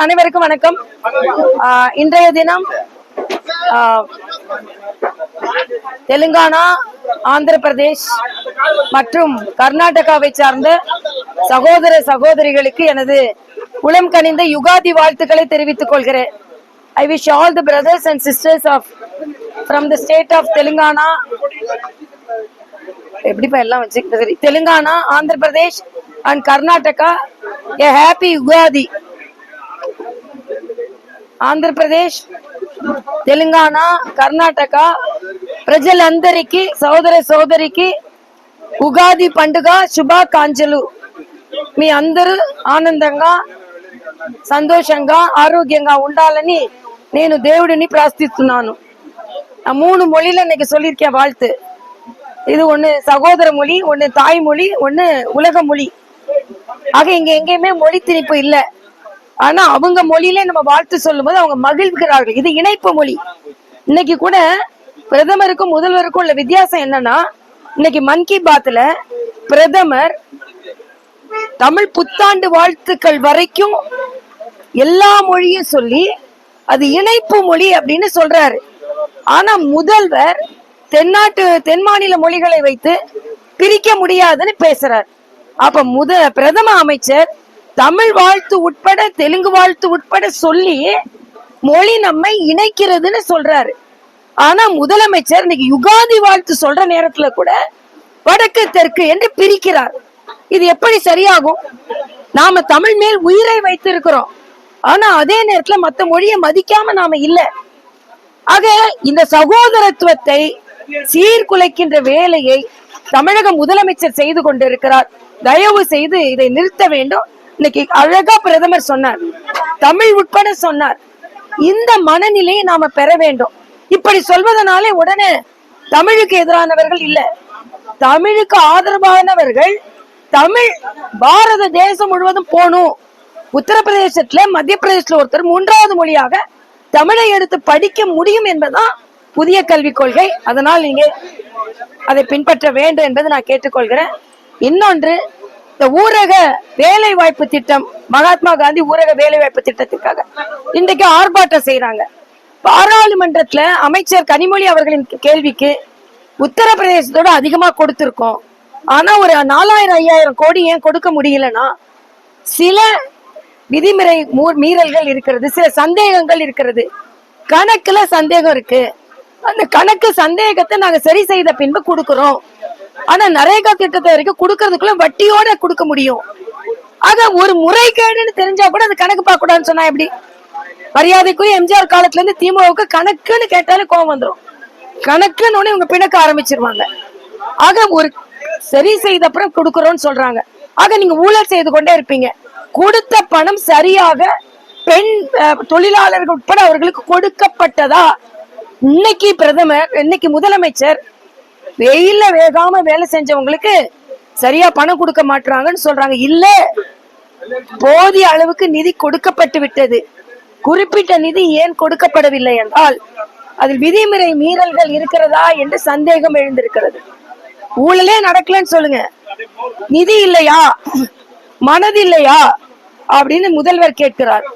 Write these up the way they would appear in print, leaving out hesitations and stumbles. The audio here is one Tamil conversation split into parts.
அனைவருக்கும் வணக்கம். இன்றைய தினம் தெலுங்கானா, ஆந்திர பிரதேஷ் மற்றும் கர்நாடகாவை சார்ந்த சகோதர சகோதரிகளுக்கு எனது உளம் கனிந்த யுகாதி வாழ்த்துக்களை தெரிவித்துக் கொள்கிறேன். I wish all the brothers and sisters from the state of Telangana, Telangana, Andhra Pradesh and Karnataka a happy Ugadi. Andhra Pradesh, Telangana, Karnataka ప్రజలందరికీ సోదర సోదరికి ఉగాది పండుగ శుభాకాంక్షలు. మీ అందరూ ఆనందంగా సంతోషంగా ఆరోగ్యంగా ఉండాలని నేను దేవుడిని ప్రార్థిస్తున్నాను. 3 மொழியில இன்னைக்கு சொல்லியிருக்கேன் வாழ்த்து. இது ஒண்ணு சகோதர மொழி, ஒண்ணு தாய்மொழி, ஒண்ணு உலக மொழி. ஆக இங்க எங்கேயுமே மொழி திணிப்பு இல்லை. ஆனா அவங்க மொழியிலே நம்ம வாழ்த்து சொல்லும் போது அவங்க மகிழ்கிறார்கள். இது இணைப்பு மொழி. இன்னைக்கு கூட பிரதமருக்கும் முதல்வருக்கும் உள்ள வித்தியாசம் என்னன்னா, இன்னைக்கு மன் கி பாத்ல பிரதமர் தமிழ் புத்தாண்டு வாழ்த்துக்கள் வரைக்கும் எல்லா மொழியும் சொல்லி அது இணைப்பு மொழி அப்படின்னு சொல்றாரு. ஆனா முதல்வர் தென் மாநில மொழிகளை வைத்து பிரிக்க முடியாதுன்னு பேசுறார். அப்ப பிரதம அமைச்சர் தமிழ் வாழ்த்து உட்பட தெலுங்கு வாழ்த்து உட்பட சொல்லி மொழி நம்மை இணைக்கிறதுன்னு சொல்றாரு. ஆனா முதலமைச்சர் இன்னைக்கு யுகாதி வாழ்த்து சொல்ற நேரத்துல கூட வடக்கு தெற்கு என்று பிரிக்கிறார். இது எப்படி சரியாகும்? நாம தமிழ் மேல் உயிரை வைத்திருக்கிறோம். ஆனா அதே நேரத்துல மத்த மொழியை மதிக்காம நாம இல்ல. ஆக இந்த சகோதரத்துவத்தை சீர்குலைக்கின்ற வேலையை தமிழக முதலமைச்சர் செய்து கொண்டிருக்கிறார். தயவு செய்து இதை நிறுத்த வேண்டும். இன்னைக்கு அழகா பிரதமர் சொன்னார், தமிழ் உட்பட சொன்னார். இந்த மனநிலையை நாம பெற வேண்டும். இப்படி சொல்வதனாலே உடனே தமிழுக்கு எதிரானவர்கள் இல்ல, தமிழுக்கு ஆதரவானவர்கள். தமிழ் பாரத தேசம் முழுவதும் போகணும். உத்தரப்பிரதேசத்துல மத்திய பிரதேசத்துல ஒருத்தர் 3வது மொழியாக தமிழை எடுத்து படிக்க முடியும் என்பதுதான் புதிய கல்விக் கொள்கை. அதனால் நீங்க அதை பின்பற்ற வேண்டும் என்பதை நான் கேட்டுக்கொள்கிறேன். இன்னொன்று, இந்த ஊரக வேலை வாய்ப்பு திட்டம், மகாத்மா காந்தி ஊரக வேலை வாய்ப்பு திட்டத்திற்காக இன்றைக்கு ஆர்ப்பாட்டம் செய்யறாங்க. பாராளுமன்றத்துல அமைச்சர் கனிமொழி அவர்களின் கேள்விக்கு உத்தரப்பிரதேசத்தோட அதிகமா கொடுத்திருக்கோம், ஆனா ஒரு 4000-5000 கோடி ஏன் கொடுக்க முடியலன்னா சில விதிமுறை மீறல்கள் இருக்கிறது, சில சந்தேகங்கள் இருக்கிறது, கணக்குல சந்தேகம் இருக்கு. அந்த கணக்கு சந்தேகத்தை நாங்க சரி செய்த பின்பு கொடுக்கிறோம். ஆனா நரேகா திட்டத்தை வரைக்கும் கொடுக்கறதுக்குள்ள வட்டியோட கொடுக்க முடியும். ஆக ஒரு முறைகேடுன்னு தெரிஞ்சா கூட அந்த கணக்கு பார்க்க கூடாதுன்னு சொன்னா எப்படி? மரியாதைக்குரிய எம்ஜிஆர் காலத்துல இருந்து திமுகவுக்கு கணக்குன்னு கேட்டாலே கோபம் வந்துடும். கணக்குன்னு இவங்க பிணக்க ஆரம்பிச்சிருவாங்க. ஆக ஒரு சரி செய்த அப்புறம் கொடுக்கறோம்னு சொல்றாங்க. ஆக நீங்க ஊழல் செய்து கொண்டே இருப்பீங்க. கொடுத்த பணம் சரியாக பெண் தொழிலாளர்கள் உட்பட அவர்களுக்கு கொடுக்கப்பட்டதா? இன்னைக்கு பிரதமர், இன்னைக்கு முதலமைச்சர் வெயில வேகாம வேலை செஞ்சவங்களுக்கு சரியா பணம் கொடுக்க மாட்டாங்கன்னு சொல்றாங்க. இல்ல, போதிய அளவுக்கு நிதி கொடுக்கப்பட்டு விட்டது. குறிப்பிட்ட நிதி ஏன் கொடுக்கப்படவில்லை என்றால் அதில் விதிமுறை மீறல்கள் இருக்கிறதா என்று சந்தேகம் எழுந்திருக்கிறது. ஊழலே நடக்கலன்னு சொல்லுங்க, நிதி இல்லையா, மனது இல்லையா அப்படின்னு முதல்வர் கேட்கிறார்.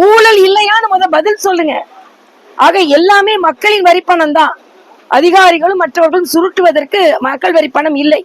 ஊழல் இல்லையான்னு பதில் சொல்லுங்க. ஆக எல்லாமே மக்களின் வரிப்பணம் தான். அதிகாரிகளும் மற்றவர்களும் சுருட்டுவதற்கு மக்கள் வரி பணம் இல்லை.